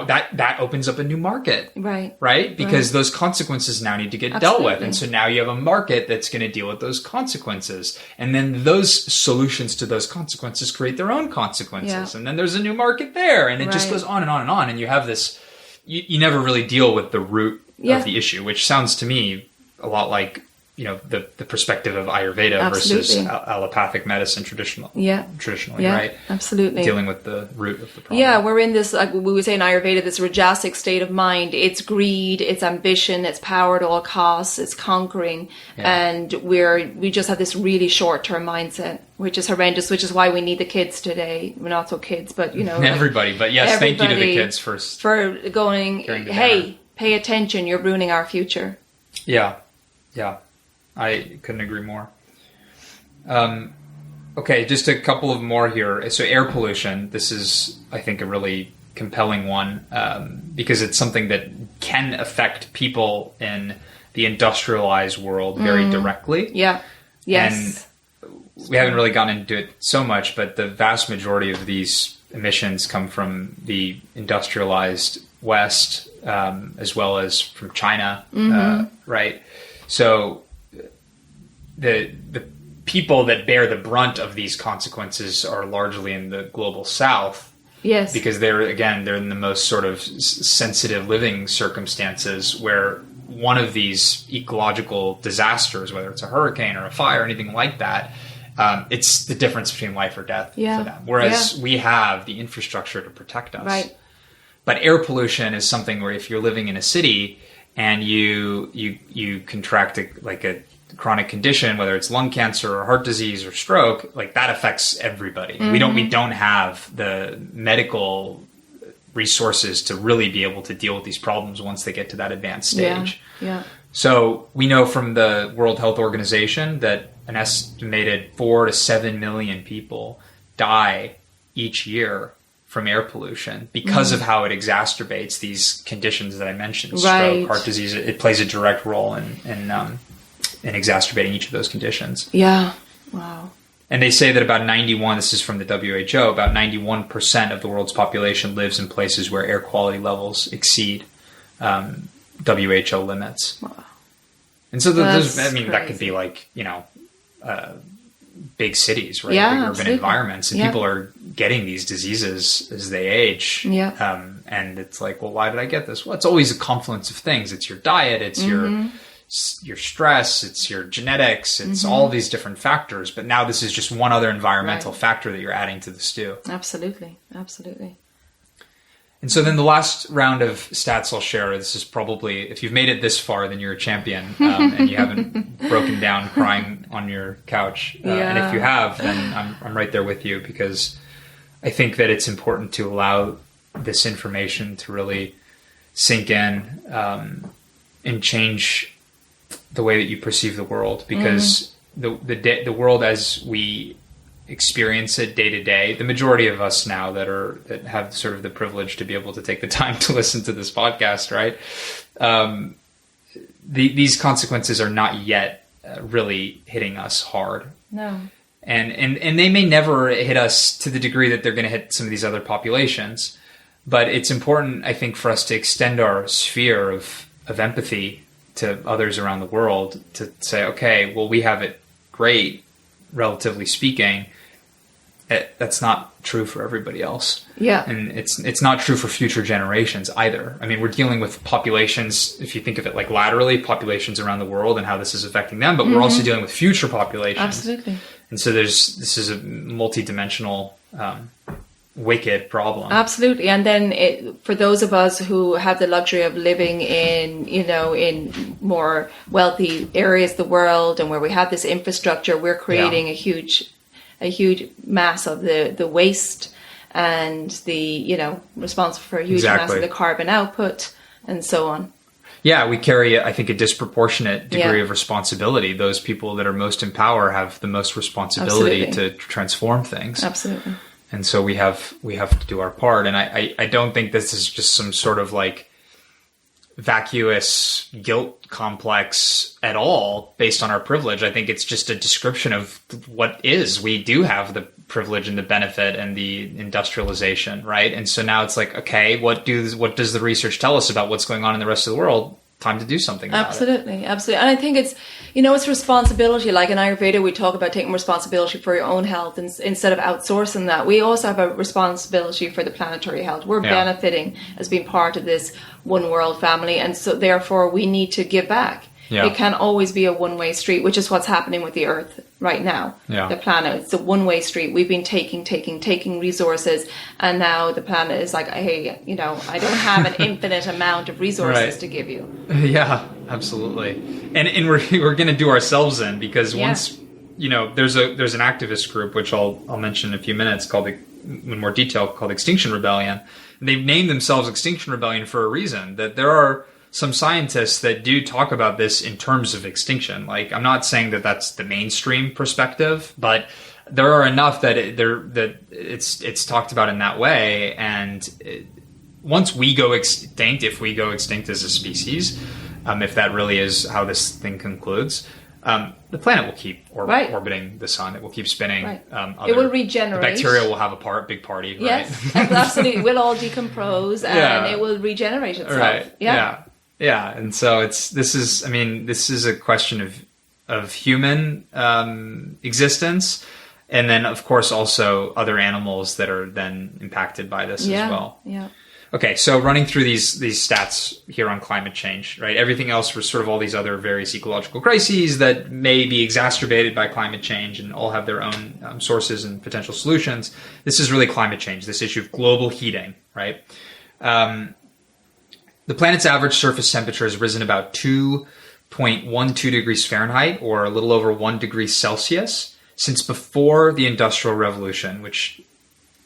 that opens up a new market, right? Because those consequences now need to get dealt with, and so now you have a market that's going to deal with those consequences, and then those solutions to those consequences create their own consequences, and then there's a new market there, and it just goes on and on and on, and you have this. You never really deal with the root of the issue, which sounds to me a lot like, the perspective of Ayurveda versus allopathic medicine traditionally, right? Absolutely. Dealing with the root of the problem. Yeah, we're in this, like we would say in Ayurveda, this rajasic state of mind. It's greed, it's ambition, it's power at all costs, it's conquering. And we just have this really short-term mindset, which is horrendous, which is why we need the kids today. We're not so kids, but, everybody. But yes, thank you to the kids for going, hey, pay attention, you're ruining our future. Yeah. I couldn't agree more. Okay, just a couple of more here. So air pollution, this is, I think, a really compelling one because it's something that can affect people in the industrialized world very directly. Yeah, yes. And we haven't really gotten into it so much, but the vast majority of these emissions come from the industrialized West as well as from China, right? So the people that bear the brunt of these consequences are largely in the global South. Yes. Because they're in the most sort of sensitive living circumstances where one of these ecological disasters, whether it's a hurricane or a fire or anything like that, it's the difference between life or death for them. Whereas we have the infrastructure to protect us. Right. But air pollution is something where if you're living in a city and you contract a chronic condition, whether it's lung cancer or heart disease or stroke, like that affects everybody. We don't have the medical resources to really be able to deal with these problems once they get to that advanced stage. Yeah. So we know from the World Health Organization that an estimated 4 to 7 million people die each year from air pollution because of how it exacerbates these conditions that I mentioned, stroke, heart disease. It plays a direct role in exacerbating each of those conditions. Yeah. Wow. And they say that about 91, this is from the WHO, about 91% of the world's population lives in places where air quality levels exceed WHO limits. Wow. And so that could be like, big cities, right? Yeah, big urban absolutely. Environments. And people are getting these diseases as they age. Yeah. And it's like, well, why did I get this? Well, it's always a confluence of things. It's your diet, it's your stress, it's your genetics, it's all these different factors. But now this is just one other environmental factor that you're adding to the stew. Absolutely. And so then the last round of stats I'll share, this is probably, if you've made it this far, then you're a champion and you haven't broken down crying on your couch. And if you have, then I'm right there with you, because I think that it's important to allow this information to really sink in and change the way that you perceive the world, because the world as we experience it day to day, the majority of us now that have sort of the privilege to be able to take the time to listen to this podcast, right? These consequences are not yet really hitting us hard. No. And they may never hit us to the degree that they're going to hit some of these other populations. But it's important, I think, for us to extend our sphere of empathy to others around the world, to say, okay, well, we have it great, relatively speaking. That's not true for everybody else. Yeah. And it's not true for future generations either. I mean, we're dealing with populations, if you think of it like laterally, populations around the world and how this is affecting them, but we're also dealing with future populations. Absolutely. And so this is a multidimensional wicked problem. Absolutely. And then for those of us who have the luxury of living in, in more wealthy areas of the world and where we have this infrastructure, we're creating a huge mass of the waste and the, responsible for a huge mass of the carbon output and so on. Yeah, we carry, I think, a disproportionate degree of responsibility. Those people that are most in power have the most responsibility to transform things. Absolutely. And so we have to do our part. And I don't think this is just some sort of like vacuous guilt complex at all based on our privilege. I think it's just a description of what is. We do have the privilege and the benefit and the industrialization, right? And so now it's like, okay, what does the research tell us about what's going on in the rest of the world? Time to do something about it. Absolutely. And I think it's, it's responsibility. Like in Ayurveda, we talk about taking responsibility for your own health instead of outsourcing that. We also have a responsibility for the planetary health. We're benefiting as being part of this one world family. And so therefore we need to give back. Yeah. It can't always be a one-way street, which is what's happening with the earth right now. Yeah. The planet, it's a one-way street. We've been taking resources, and now the planet is like, hey, I don't have an infinite amount of resources to give you. Yeah, absolutely. And we're going to do ourselves in, because once, there's an activist group, which I'll mention in a few minutes, in more detail, called Extinction Rebellion. And they've named themselves Extinction Rebellion for a reason, that there are some scientists that do talk about this in terms of extinction. Like, I'm not saying that that's the mainstream perspective, but there are enough that it's talked about in that way. And once we go extinct, if we go extinct as a species, if that really is how this thing concludes, the planet will keep orbiting the sun. It will keep spinning. Right. It will regenerate. The bacteria will have a big party. Yes, right? Absolutely. We'll all decompose, and it will regenerate itself. Right. Yeah, and so this is a question of human existence, and then of course also other animals that are then impacted by this as well. Yeah. Okay, so running through these stats here on climate change, right? Everything else was sort of all these other various ecological crises that may be exacerbated by climate change and all have their own sources and potential solutions. This is really climate change, this issue of global heating, right? The planet's average surface temperature has risen about 2.12 degrees Fahrenheit, or a little over 1 degree Celsius, since before the Industrial Revolution, which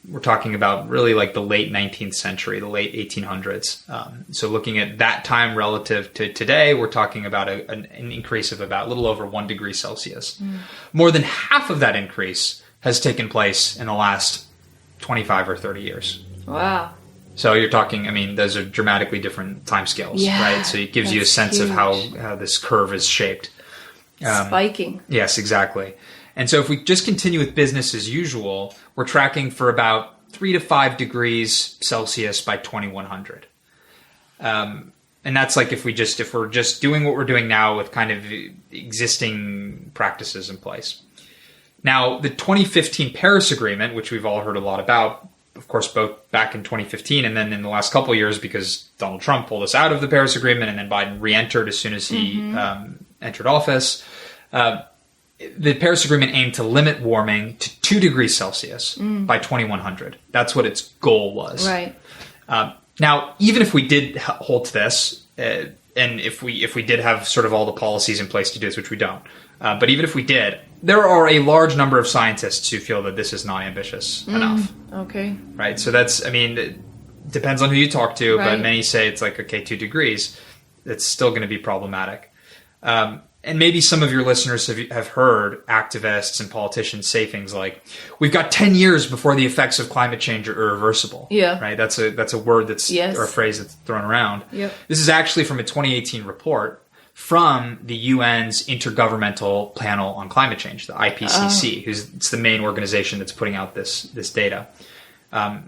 we're talking about really like the late 19th century, the late 1800s. So looking at that time relative to today, we're talking about an increase of about a little over 1 degree Celsius. More than half of that increase has taken place in the last 25 or 30 years. Wow. So you're talking, those are dramatically different timescales, right? So it gives you a sense of how this curve is shaped. Spiking. Yes, exactly. And so if we just continue with business as usual, we're tracking for about 3 to 5 degrees Celsius by 2100. And that's like if we're just doing what we're doing now with kind of existing practices in place. Now, the 2015 Paris Agreement, which we've all heard a lot about, of course, both back in 2015 and then in the last couple of years, because Donald Trump pulled us out of the Paris Agreement and then Biden re-entered as soon as he entered office. The Paris Agreement aimed to limit warming to 2 degrees Celsius by 2100. That's what its goal was. Right. Now, even if we did hold to this, and if we did have sort of all the policies in place to do this, which we don't, but even if we did, there are a large number of scientists who feel that this is not ambitious enough. Okay. Right. So it depends on who you talk to, but many say it's like, okay, 2 degrees. It's still going to be problematic. And maybe some of your listeners have heard activists and politicians say things like, we've got 10 years before the effects of climate change are irreversible. Yeah. Right. That's a word or a phrase that's thrown around. Yep. This is actually from a 2018 report from the UN's Intergovernmental Panel on Climate Change, the IPCC, it's the main organization that's putting out this data,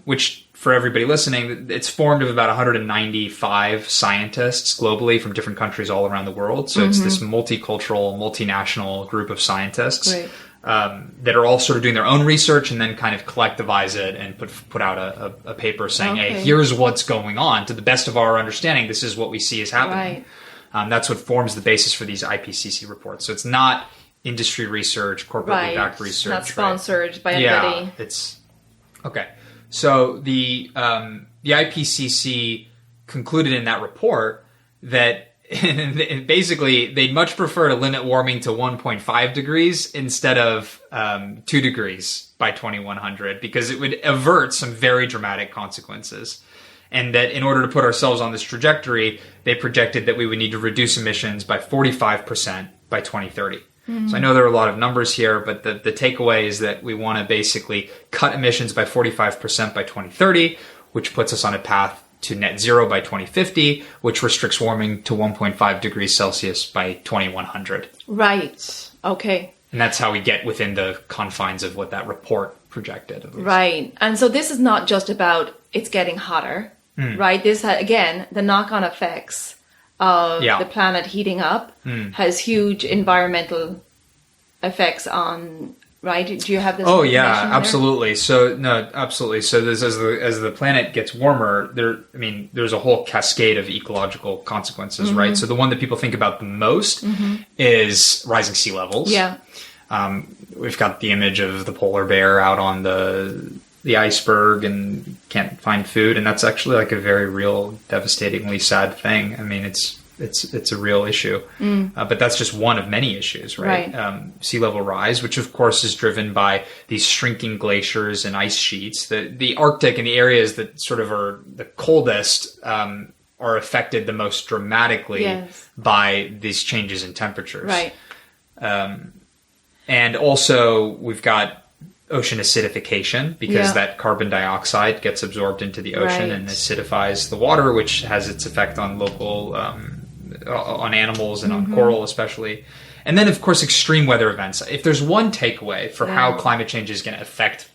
which for everybody listening, it's formed of about 195 scientists globally from different countries all around the world. So it's this multicultural, multinational group of scientists that are all sort of doing their own research and then kind of collectivize it and put out a paper saying, hey, here's what's going on. To the best of our understanding, this is what we see is happening. Right. That's what forms the basis for these IPCC reports. So it's not industry research, corporately backed research. Not sponsored by anybody. Yeah, it's okay. So the IPCC concluded in that report that basically they'd much prefer to limit warming to 1.5 degrees instead of 2 degrees by 2100 because it would avert some very dramatic consequences. And that in order to put ourselves on this trajectory, they projected that we would need to reduce emissions by 45% by 2030. So I know there are a lot of numbers here, but the takeaway is that we want to basically cut emissions by 45% by 2030, which puts us on a path to net zero by 2050, which restricts warming to 1.5 degrees Celsius by 2100. Right. Okay. And that's how we get within the confines of what that report projected. Right. And so this is not just about it's getting hotter, right? This, again, the knock-on effects of the planet heating up has huge environmental effects on, right? Do you have this? Oh yeah, absolutely. So no, absolutely. So this, as the planet gets warmer, there's a whole cascade of ecological consequences, right? So the one that people think about the most is rising sea levels. Yeah. We've got the image of the polar bear out on the iceberg and can't find food, and that's actually like a very real, devastatingly sad thing. I mean, it's a real issue, but that's just one of many issues, right? Sea level rise, which of course is driven by these shrinking glaciers and ice sheets. The Arctic and the areas that sort of are the coldest are affected the most dramatically by these changes in temperatures. Right. And also we've got ocean acidification, because that carbon dioxide gets absorbed into the ocean and acidifies the water, which has its effect on local, on animals and on coral especially. And then, of course, extreme weather events. If there's one takeaway for how climate change is going to affect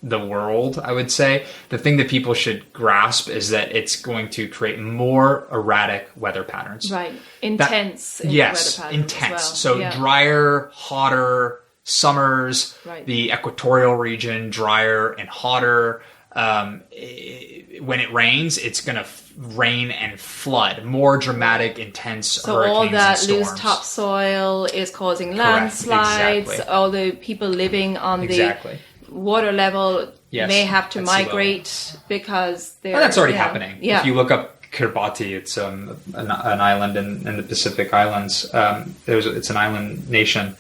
the world, I would say the thing that people should grasp is that it's going to create more erratic weather patterns. Right. Intense. Yes, weather patterns intense. As well. So drier, hotter summers, the equatorial region, drier and hotter. When it rains, it's going to rain and flood. More dramatic, intense hurricanes and storms. So all that loose topsoil is causing landslides. Exactly. All the people living on the water level may have to migrate because they're... And that's already happening. Yeah. If you look up Kiribati, it's an island in the Pacific Islands. It's an island nation.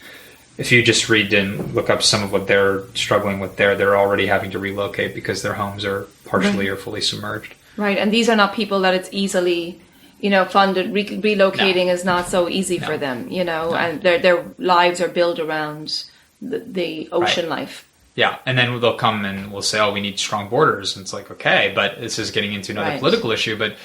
If you just read and look up some of what they're struggling with there, they're already having to relocate because their homes are partially or fully submerged. Right, and these are not people that it's easily, funded. Relocating is not so easy for them, and their lives are built around the ocean life. Yeah, and then they'll come and we'll say, we need strong borders. And it's like, okay, but this is getting into another political issue. But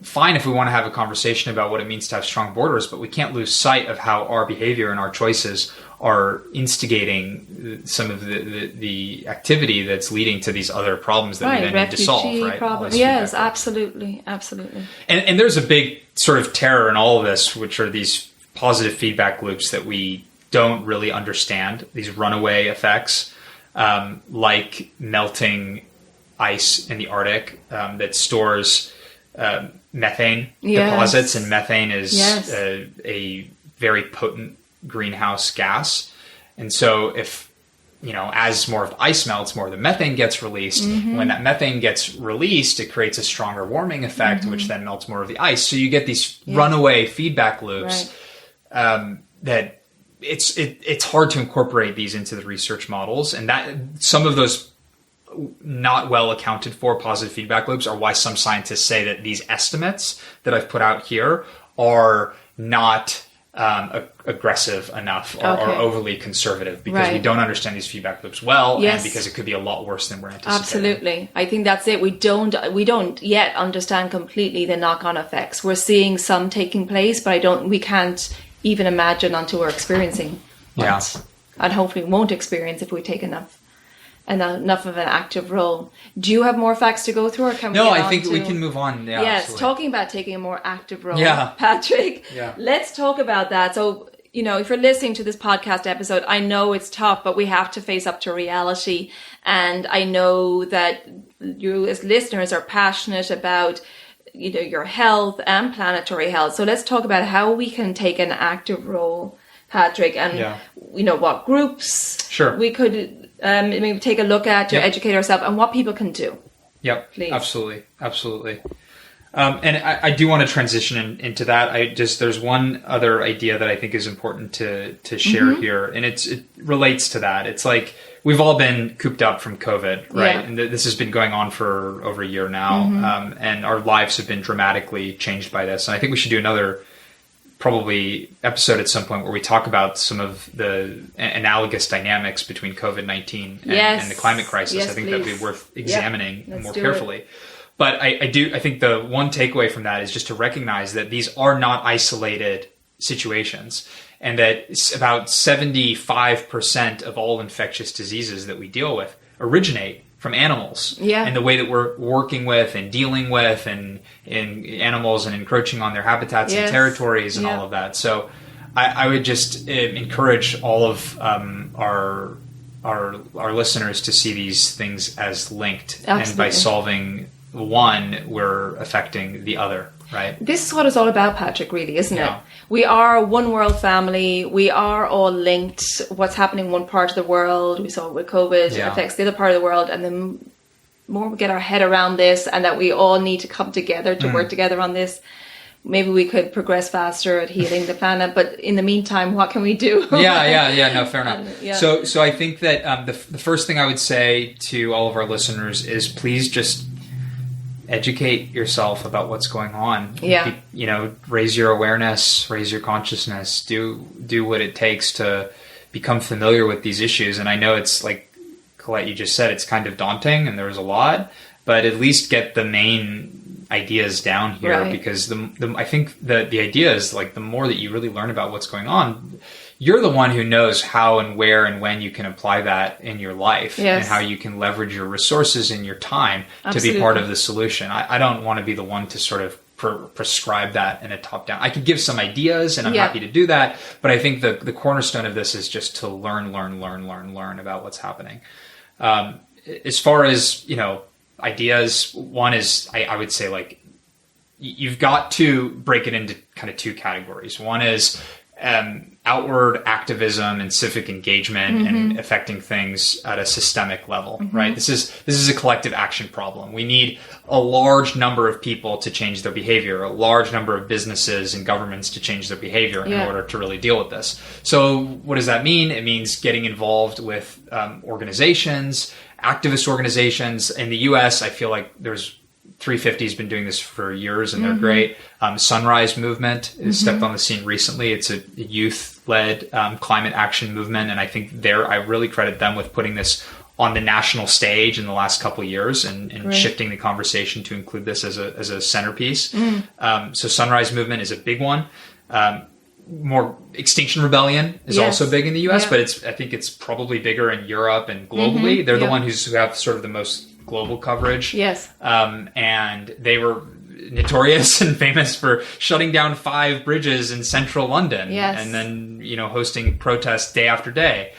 fine if we want to have a conversation about what it means to have strong borders, but we can't lose sight of how our behavior and our choices are instigating some of the activity that's leading to these other problems that we then need to solve. Right? Yes, absolutely. Absolutely. And there's a big sort of terror in all of this, which are these positive feedback loops that we don't really understand, these runaway effects. Like melting ice in the Arctic that stores methane deposits, and methane is a very potent greenhouse gas. And so if, as more of the ice melts, more of the methane gets released. When that methane gets released, it creates a stronger warming effect, which then melts more of the ice. So you get these runaway feedback loops that it's hard to incorporate these into the research models, and that some of those not well accounted for positive feedback loops are why some scientists say that these estimates that I've put out here are not aggressive enough or overly conservative, because we don't understand these feedback loops well, and because it could be a lot worse than we're anticipating. Absolutely. I think that's it. We don't yet understand completely the knock-on effects. We're seeing some taking place, but we can't even imagine until we're experiencing it. And hopefully won't experience if we take enough of an active role. Do you have more facts to go through, or can we I think we can move on. Yes, absolutely. Talking about taking a more active role, Patrick, let's talk about that. So, if you're listening to this podcast episode, I know it's tough, but we have to face up to reality. And I know that you as listeners are passionate about your health and planetary health. So let's talk about how we can take an active role, Patrick, and what groups we could maybe take a look at to educate ourselves, and what people can do. Yep, please. Absolutely. And I do want to transition into that. There's one other idea that I think is important to share here, and it relates to that. It's like we've all been cooped up from COVID, right? And this has been going on for over a year now, and our lives have been dramatically changed by this. And I think we should do another probably episode at some point where we talk about some of the analogous dynamics between COVID-19 and the climate crisis. Yes, I think please. that'd be worth examining more do carefully. It. But I think the one takeaway from that is just to recognize that these are not isolated situations, and that about 75% of all infectious diseases that we deal with originate from animals. And the way that we're working with and dealing with and in animals and encroaching on their habitats and territories and all of that. So I would just encourage all of our listeners to see these things as linked. Absolutely. And by solving one, we're affecting the other, right? This is what it's all about, Patrick, really, isn't it? We are a one world family. We are all linked. What's happening in one part of the world, we saw it with COVID, affects the other part of the world. And the more we get our head around this, and that we all need to come together to work together on this, maybe we could progress faster at healing the planet. But in the meantime, what can we do? No, fair enough. So I think that the first thing I would say to all of our listeners is please just educate yourself about what's going on. Raise your awareness, raise your consciousness, do what it takes to become familiar with these issues. And I know it's like Colette, you just said, it's kind of daunting and there's a lot, but at least get the main ideas down here, because I think that the idea is like the more that you really learn about what's going on, you're the one who knows how and where and when you can apply that in your life, and how you can leverage your resources and your time to be part of the solution. I don't want to be the one to sort of prescribe that in a top-down. I could give some ideas, and I'm happy to do that, but I think the cornerstone of this is just to learn about what's happening. As far as, ideas, one is, I would say, like, you've got to break it into kind of two categories. One is outward activism and civic engagement and affecting things at a systemic level, right? This is a collective action problem. We need a large number of people to change their behavior, a large number of businesses and governments to change their behavior in order to really deal with this. So what does that mean? It means getting involved with organizations, activist organizations. In the US, I feel like there's 350 has been doing this for years, and they're great. Sunrise Movement has stepped on the scene recently. It's a youth-led climate action movement, and I think I really credit them with putting this on the national stage in the last couple of years and shifting the conversation to include this as a centerpiece. So Sunrise Movement is a big one. More Extinction Rebellion is also big in the US, but I think it's probably bigger in Europe and globally. They're the one who have sort of the most global coverage. And they were notorious and famous for shutting down 5 bridges in central London and then, hosting protests day after day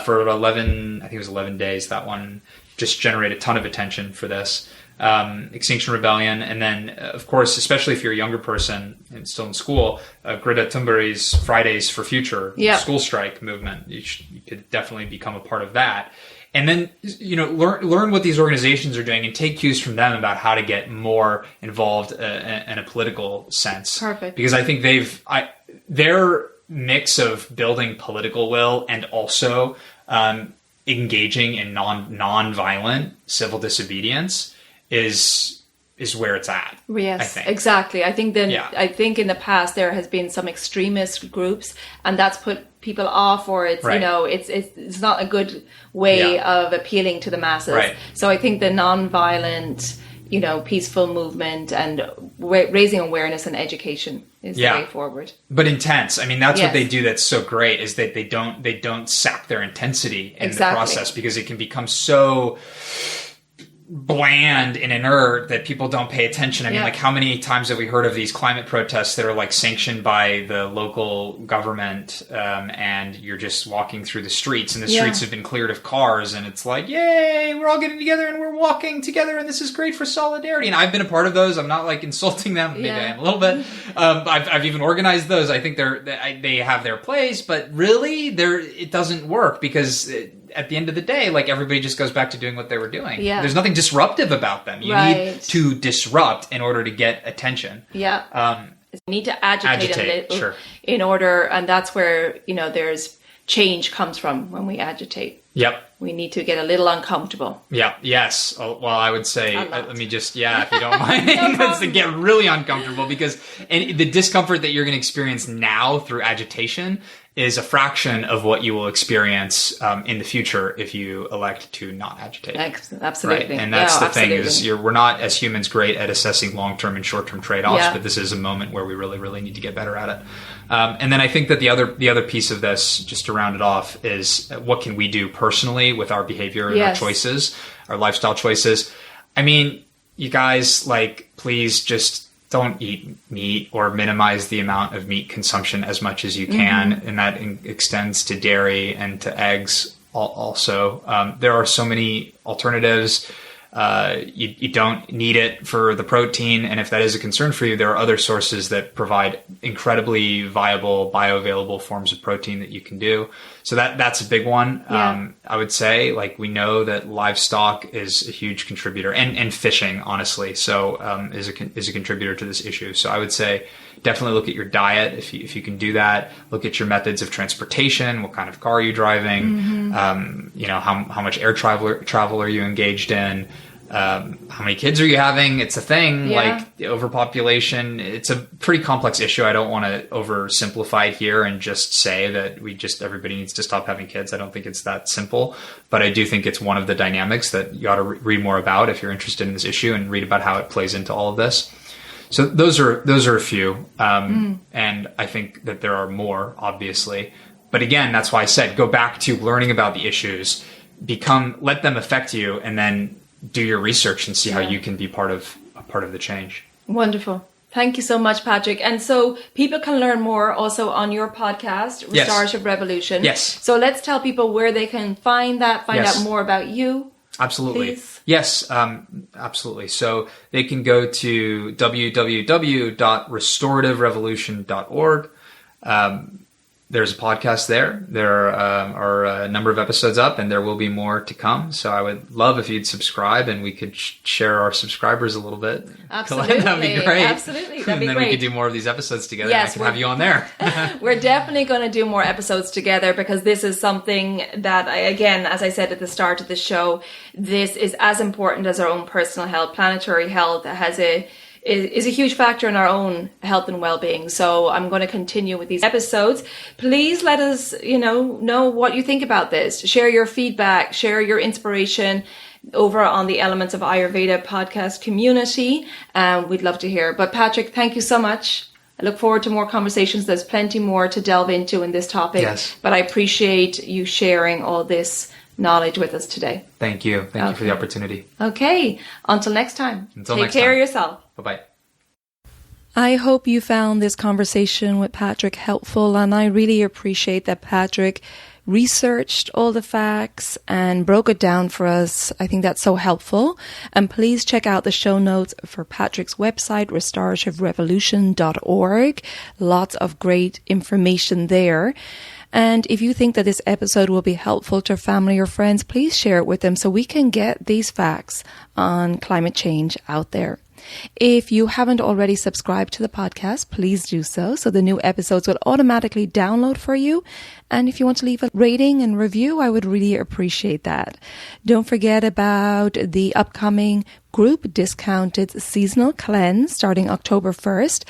for 11 days. That one just generated a ton of attention for this. Extinction Rebellion. And then, of course, especially if you're a younger person and still in school, Greta Thunberg's Fridays for Future school strike movement. You could definitely become a part of that. And then, learn what these organizations are doing and take cues from them about how to get more involved in a political sense. Perfect. Because I think their mix of building political will and also engaging in non-violent civil disobedience is where it's at. Yes, I think. Exactly. I think I think in the past there has been some extremist groups, and that's put people off, or it's it's not a good way of appealing to the masses. So I think the non-violent, peaceful movement and raising awareness and education is the way forward. But intense. I mean, that's what they do. That's so great, is that they don't sap their intensity in the process, because it can become so bland and inert that people don't pay attention. I mean, like, how many times have we heard of these climate protests that are like sanctioned by the local government, and you're just walking through the streets, and the streets have been cleared of cars, and it's like, yay, we're all getting together and we're walking together, and this is great for solidarity. And I've been a part of those. I'm not like insulting them. Maybe I am a little bit. I've even organized those. I think they have their place, but really it doesn't work, because at the end of the day, like everybody just goes back to doing what they were doing. Yeah. There's nothing disruptive about them. You need to disrupt in order to get attention. Yeah. You need to agitate a little sure. in order, and that's where, there's change comes from when we agitate. Yep. We need to get a little uncomfortable. Yeah. Yes. Well, I would say, let me just, if you don't mind, let's get really uncomfortable, because the discomfort that you're going to experience now through agitation is a fraction of what you will experience in the future if you elect to not agitate. Absolutely. Right? And that's the thing is we're not as humans great at assessing long-term and short-term trade-offs, but this is a moment where we really, really need to get better at it. And then I think that the other piece of this, just to round it off, is what can we do personally with our behavior and our choices, our lifestyle choices. I mean, you guys, please just don't eat meat or minimize the amount of meat consumption as much as you can. And that extends to dairy and to eggs also. There are so many alternatives. You don't need it for the protein. And if that is a concern for you, there are other sources that provide incredibly viable, bioavailable forms of protein that you can do. So that's a big one. I would say, we know that livestock is a huge contributor, and fishing, honestly, so is a contributor to this issue. So I would say definitely look at your diet if you can do that. Look at your methods of transportation. What kind of car are you driving? How much air travel are you engaged in? How many kids are you having? It's a thing, overpopulation. It's a pretty complex issue. I don't want to oversimplify it here and just say that everybody needs to stop having kids. I don't think it's that simple, but I do think it's one of the dynamics that you ought to read more about if you're interested in this issue, and read about how it plays into all of this. So those are a few. And I think that there are more, obviously, but again, that's why I said, go back to learning about the issues, let them affect you, and then do your research and see how you can be part of the change. Wonderful. Thank you so much, Patrick. And so people can learn more also on your podcast, Restorative Revolution. Yes. So let's tell people where they can find out more about you. Absolutely. Please. Yes, absolutely. So they can go to www.restorative.revolution.org. There's a podcast there. There are a number of episodes up, and there will be more to come. So I would love if you'd subscribe, and we could share our subscribers a little bit. Absolutely. That'd be great. Absolutely. That'd be great. And then we could do more of these episodes together. Yes, and I can have you on there. We're definitely going to do more episodes together, because this is something that, again, as I said at the start of the show, this is as important as our own personal health. Planetary health is a huge factor in our own health and well-being. So I'm going to continue with these episodes. Please let us, know what you think about this. Share your feedback, share your inspiration over on the Elements of Ayurveda podcast community. We'd love to hear. But Patrick, thank you so much. I look forward to more conversations. There's plenty more to delve into in this topic. Yes. But I appreciate you sharing all this knowledge with us today. Thank you. Thank you for the opportunity. Okay. Until next time. Take care of yourself. Bye-bye. I hope you found this conversation with Patrick helpful, and I really appreciate that Patrick researched all the facts and broke it down for us. I think that's so helpful. And please check out the show notes for Patrick's website, restorativerevolution.org. Lots of great information there. And if you think that this episode will be helpful to family or friends, please share it with them so we can get these facts on climate change out there. If you haven't already subscribed to the podcast, please do so the new episodes will automatically download for you. And if you want to leave a rating and review, I would really appreciate that. Don't forget about the upcoming group discounted seasonal cleanse starting October 1st.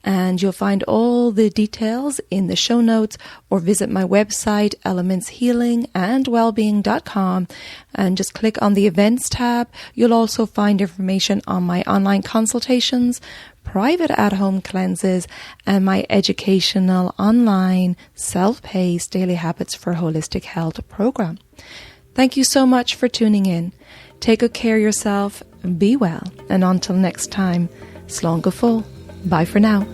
And you'll find all the details in the show notes, or visit my website, elementshealingandwellbeing.com, and just click on the events tab. You'll also find information on my online consultations, private at-home cleanses, and my educational online self-paced daily habits for holistic health program. Thank you so much for tuning in. Take good care of yourself, be well, and until next time, slán go fóill. Bye for now.